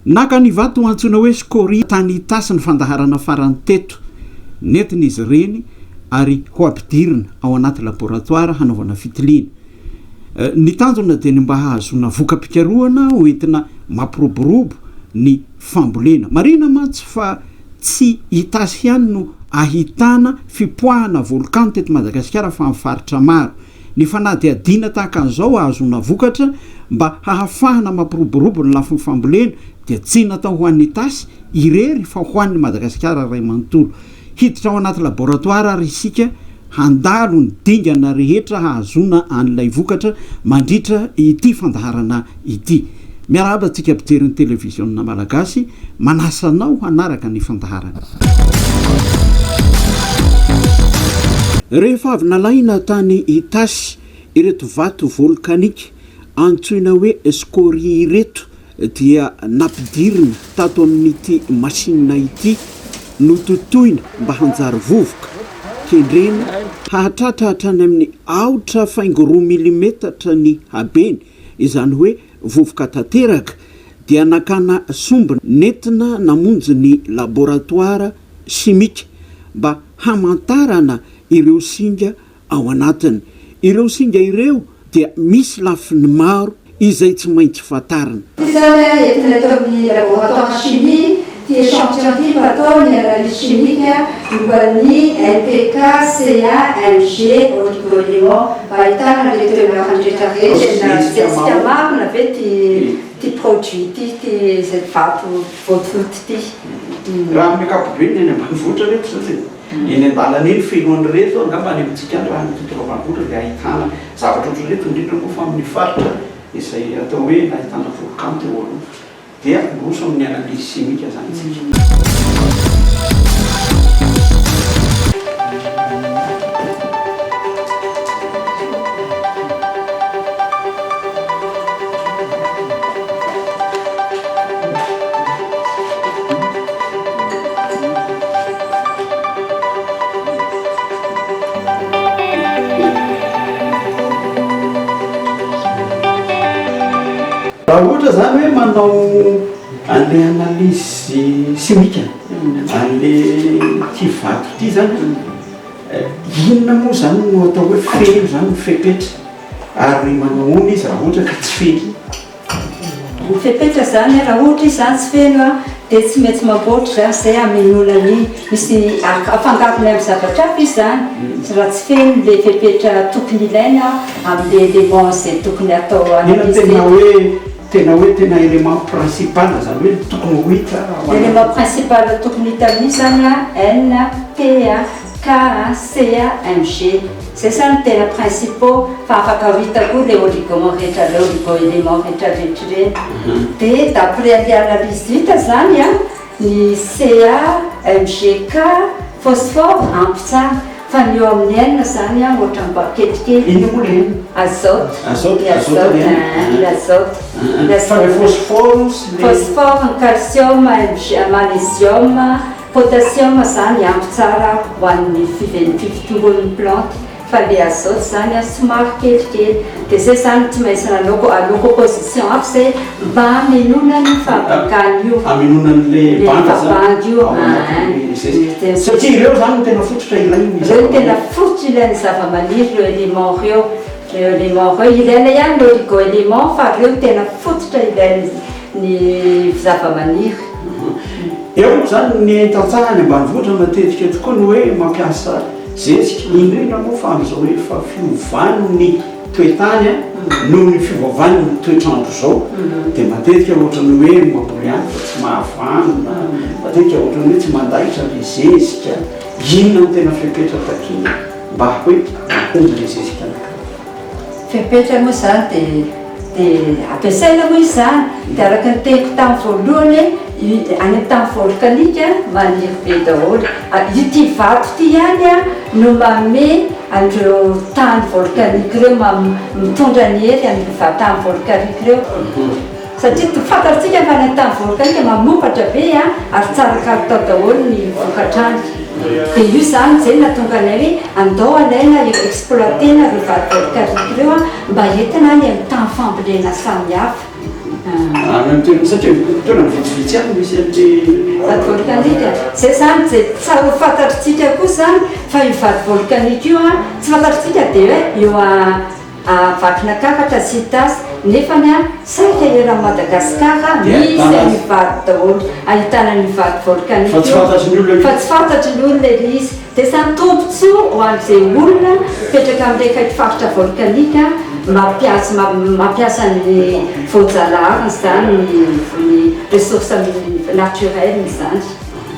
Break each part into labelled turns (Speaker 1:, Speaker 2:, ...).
Speaker 1: naka ny vato antsoina hoe scorie tany tasy ny fandaharana farany teto nentina izy reny ary ho ampidirina ao anaty laboratoire hanaovana fitiliana. Ny tanjona dia ny mba hahazona voka-pikarohana ho entina mampiroborobo ny fambolena. Marina mantsy fa tsy hitasy ihany no ahitana fipoahana volcan teto Madagasikara fa mifaritra maro. Ny fanadiadina tahaka an'izao ahazona vokatra mba hahafahana mampiroborobo ny lafiny fambolena dia tsy natao ho an'ny tasy irery fa ho an'ny Madagasikara ray manontolo. Hiditra ao anaty laboratoire ary isika handalo ny dingana rehetra hahazona an'ilay vokatra mandritra ity fandaharana ity. Miarahaba antsika ampijeriny televizionna malagasy manasanao hanaraka ny fandaharana. Rehefa avy nalaina tany itasy ireto vato volkanika antsoina hoe scorie ireto dia nampidirina tato amin'ity masinina ity nototoina mba hanjary vovoka kendrena hahatratra hatrany amin'ny 4.3 milimetatra ny habeny, izany hoe vovoka tanteraka. Dia nakana sombina nentina namonjy ny laboratoire chimique mba hamantarana ireo singa ao anatiny. Ireo singa ireo dia misy lafiny maro izay tsy maintsy fatarina.
Speaker 2: Qui échantillonne patron et analyse chimique, Lubani, NPK, CA, MG, oligoéléments, Vaïtan, avec le renditaré, c'est on avait des produits, des fato, votre
Speaker 1: raha amin'ny ankapobeny eny ambanivohitra reto zany eny an-dalana eny feloany reto angamba any amintsika raha nytoto ambanivohitra dia ahitana zavatra ohatry reto indrindra moa fa amin'ny faritra izay atao hoe ahitana volcan teo aloha dia roso amin'ny analyse chimique zany tsika. Raha ohatra zany hoe manao an'le analyse chimique an'le ty vato ty zany inona moa zany no atao hoe feno zany ny fepetra ary manao ona izy raha ohatra ka tsy feno?
Speaker 2: Ny fepetra zany raha ohatra izy zany tsy feno dia tsy maintsy mamboatra zany zay hamelonany misy afangarony amin'ny zavatra hafa izy zany raha tsy feno le fepetra tokony ilaina amin'le élément zay tokony atao
Speaker 1: tena élément principal zany hoe tokony ho hita.
Speaker 2: L'élément principal tokony hita amin'io zany N, P, K, C, MG. C'est ça le tena principaux fa afaka hita koa le oligoélément rehetra reny. Dia d'après l'analyse vita zany ny CA, MGK, phosphore ampy tsara. Fa ny eo amin'ny enina zany ohatra mba kelikely.
Speaker 1: Iny moa le
Speaker 2: azote.
Speaker 1: Fa le phosphore,
Speaker 2: phosphore, calcium, magnésium, potassium zany ampy tsara ho an'ny fitomboan'ny plante. Fa le azote zany somary kelikely. Dia zay zany tsy maintsy alao composition hafa zay mba hamelona ny fabrikany io.
Speaker 1: Hamelona an'le
Speaker 2: bandy io.
Speaker 1: Satria ireo zany no tena fototra ilainy.
Speaker 2: Ireo tena fototra ilainy zava-maniry ireo élément reo. Ireo élément reo ilaina ihany le oligoélément fa ireo tena fototra ilainy ny zava-maniry.
Speaker 1: Eo zany ny tantsahany ambanivohitra matetika tokoa ny hoe mampiasa zezika indrindra moa fa amin'izao hoe fa fiovan'ny toetany noho ny fiovaovan'ny toetrandro zao dia matetika ohatrany hoe mambolyany fa tsy mahavana, matetika ohatrany hoe tsy mandahitra le zezika. Inona no tena fepetra takiny mba hoe mahomby le zezika anankiray?
Speaker 2: Fepetra moa zany dia ampiasaina moa izy zany dia araka ny teko tamin'ny voalohany any amin'ny tany volcanika maniry be daholo. Ity vato ity ihany no manome andreo tany volcanika ireo mitondra ny hery amin'ny tany volcanika ireo. Satria fantatsika fa ny tany volcanika mamokatra be ary tsara kalitao daholo ny vokatrany. Dia io zany zay nahatonga anay hoe andao alaina exploitena ireo vato volcanika ireo mba entina any amin'ny tany fambolena samihafa.
Speaker 1: satria tona vitsivitsy any misy an'le
Speaker 2: vady volcanika zay zany zay tsara ho fantatritsika koa zany fa io vady volcanika io a tsy fantatritsika dia hoe eo vakina kakatra sy tasy nefany a saika era Madagasikara misy ny vady daholo ahitana ny vady volcanika fa tsy fantatry ny olona le izy dia samy tombontsoa ho an'izay olona petraka amin'ilay faritra volcanika mampiasa ny voajalahany zany ny ressource naturelle zany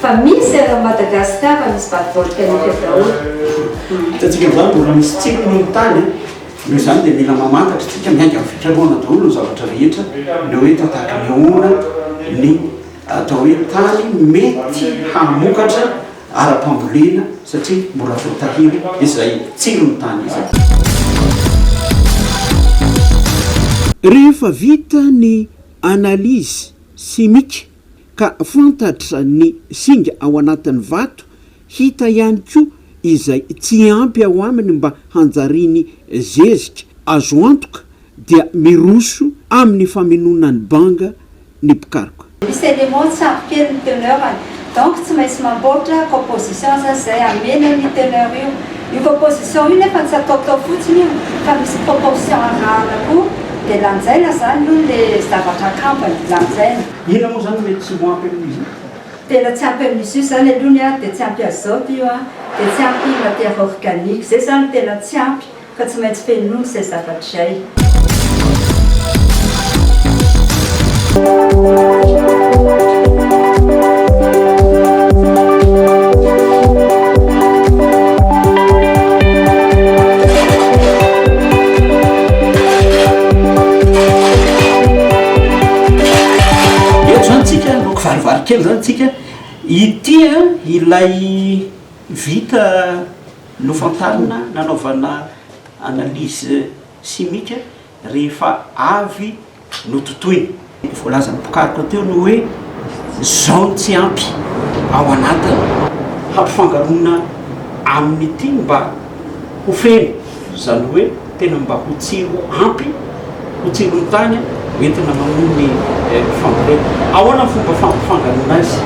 Speaker 2: fa misy era Madagasikara misy vady volcanika daholo
Speaker 1: hitantsika zany mbola misy tsirony ny tany no zany dia mila mamantatra tsika miainga amin'ny fitraroana daholo ny zavatra rehetra le hoe tataka neona ny atao hoe tany mety hamokatra ara-pambolena satria mbola voatahiry izay tsirony tany izy
Speaker 3: rehefa vita ny analizy simika ka fantatra ny singa ao anatin'ny vato hita ihany koa izay tsy ampy ao aminy mba hanjariny zezika azo antoka dia miroso amin'ny faminonany banga ny pikaroka
Speaker 2: misy élément tsy ampy kely ny teneurany donc tsy maintsy mamboatra composition zay amena ny teneur io composition io nefa tsy ataotao fotsiny io fa misy proportion arahana koa dia lanjaina zany aloha le zavatra kampany lanjaina
Speaker 1: ina moa zany mety tsy moampy amin'izy
Speaker 2: tena tsy ampy amin'izy io zany alohany a dia tsy ampy azote io a dia tsy ampy matière organique zay zany tena tsy ampy ka tsy maintsy fenono zay zavatra zay
Speaker 1: kely zany tsika itya ilay vita nofantarina nanaovana analyse simika rehefa avy nototoiny voalazany pikaroka teo no hoe zao tsy ampy ao anatiny hampifangarona amin'ny ity mba ho feno zany hoe tena mba ho tsiro ampy ho tsiro ny tany entina mamono ny fambolena ahoana fomba fampifangarona azy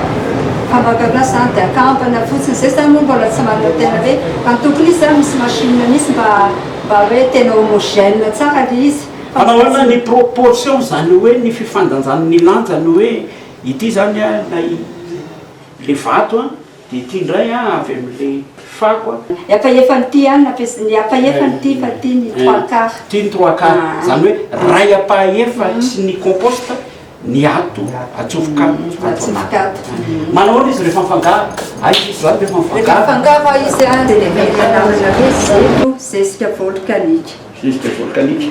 Speaker 2: fampifangarona zany dia akampana fotsiny zay zany moa mbola tsy manana tena hoe antokony izy zany misy machine misy mba hoe tena homogène tsara le izy
Speaker 1: anahoana ny proportion zany hoe ny fifandanjany ny lanjany hoe ity zany a na le vato a dia ity indray a avy amin'le fako a
Speaker 2: apahefa nyty any ny apahefa nyty fa ty ny trois quart
Speaker 1: ty ny trois quart zany hoe ray apahefa sy ny composte ny ato atsofokato manahoana izy rehefa mifangaro izy zany rehefa
Speaker 2: mifangaro izy a dia namana hoe zezika volcanique
Speaker 1: zezika volcanique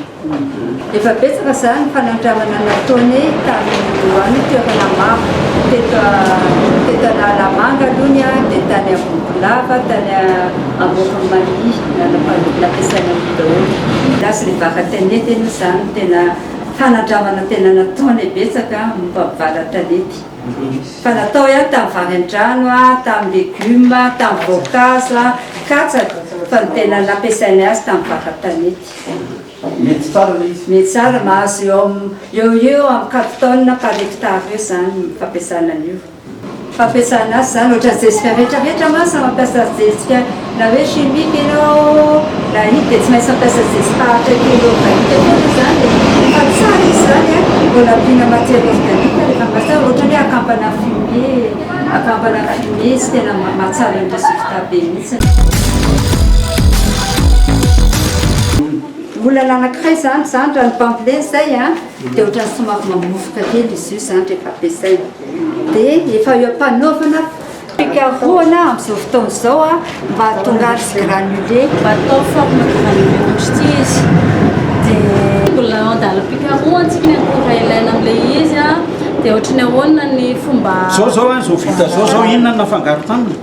Speaker 2: efa betsaka zany fanandramana nataony tamin'ny toerana maro teto analamanga alohany a dia tany Ambokolava tany Ambokomali nampiasaina amin'ny daholo lasy le vaka-tanety eny zany tena fanandramana tena nataony betsaka mipampivala tanety fa natao a tamin'ny varendrano a tamin'ny légume tamin'ny voankazo katsaka fa ny tena nampiasaina azy tamin'ny vaka-tanety
Speaker 1: mety tsara le izy
Speaker 2: mety tsara mahazo eo amin'ny 4 tonnes par hectare eo zany fampiasana an'io fampiasana azy zany ohatra zezika rehetrarehetra masa mampiasa zezika na hoe chimique ianao na iny dia tsy maintsy mampiasa zezika ahatra kilo zany fa tsara izy zany a mbola ampiana matière organique rehefa matsara ohatra hoe akampana fumier izy tena mahatsara ny résultat be mihitsy olana anankiray zany raha ny pampelene zay a dia ohatrany somary mamofoka kely izy io zany rehefa ampiasaina dia efa eo ampanaovana pikaroana amin'izao fotoana izao a mba hahatonga azy granulé
Speaker 4: mba atao forme granulé ohatry ty izy dia mbola andala picaro antsika ny akora ilaina amin'ilay izy a dia ohatrany ahoana ny fomba
Speaker 1: zao a zao vita zao inona nafangaro taminy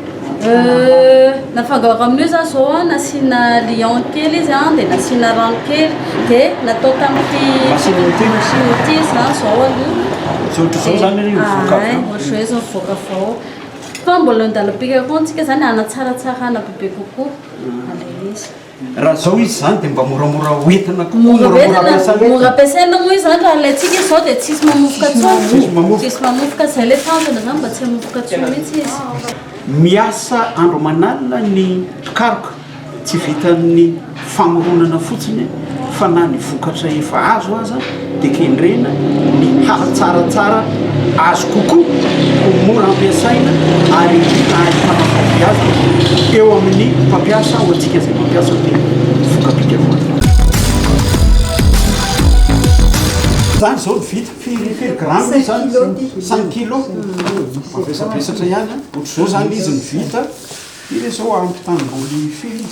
Speaker 4: nafangaro amin'io za zao a nasiana lion kely izy a dia nasiana rano kely dia natao tamin'ity machine ty za zao aloha
Speaker 1: zao zany
Speaker 4: ohatra hoe zao mivoaka vao fa mbola andala picaro antsika zany anatsaratsara ana bebe kokoa alay izy
Speaker 1: raha zao izy zany de mba moramora hoentina
Speaker 4: mora ampiasaina moa izy zany raha latsika zao de tsisy mamofoka tsisy mamofoka zay le tanjona zany mba tsy hamofoka tsony mihitsy izy
Speaker 1: miasa andro manalina ny karoka tsy vitan'ny famoronana fotsiny fa na ny vokatra efa azo aza de kendrena ny hatsaratsara azo kokoa ho mora ampiasaina ary fanafaviaza eo amin'ny mpampiasa ho atsika zay mampiasa de vokapika voa zany zao vita firy gramme zany 5 kilo mavesapesatra ihany ohatry zao zany izy ny vita ire zao ampy tanimboly firy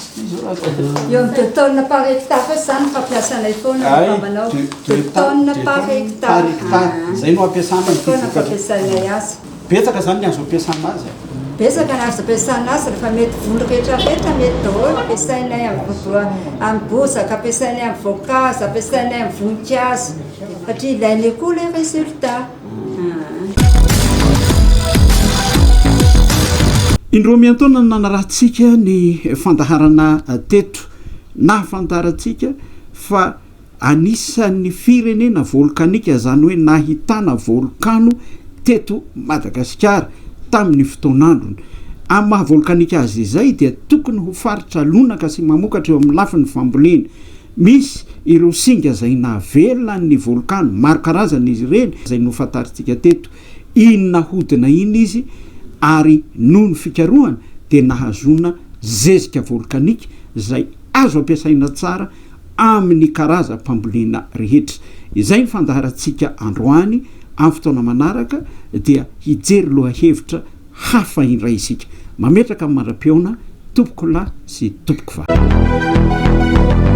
Speaker 2: eo amin'ny 2 tonnes par hectare zany fampiasanay foana manao 2 tonnes par hectare
Speaker 1: zay no ampiasana ny
Speaker 2: fampiasanay azy
Speaker 1: betsaka zany ny azo ampiasana azy
Speaker 2: betsaka ny azo ampiasana azy rehefa mety volo rehetrarehetra mety daholo ampiasainay amin'ny bozaka ampiasainay amin'ny voankazo ampiasainay amin'ny voninkazo satria ilainay koa le résultat
Speaker 1: indroa miantaona nanarahantsika ny fandaharana teto na fandaharantsika fa anisan'ny firenena volkanika zany hoe nahitana volkano teto Madagasikara tamin'ny fotoanandrony amin'ny maha volkanika azy izay dia tokony ho faritra lonaka sy mamokatra eo amin'ny lafin'ny fambolena misy ireo singa zay navelona ny volkano maro karazana izy ireny zay nofantaritsika teto inona hodina iny izy ary noho ny fikarohana de nahazona zezika volkanika zay azo ampiasaina tsara amin'ny karazam-pambolena rehetra izay ny fandaharantsika androany amin'ny fotoana manaraka dia hijery lohahevitra hafa indray isika mametraka amin'ny mandram-peona tompoko lahy sy tompoko vavy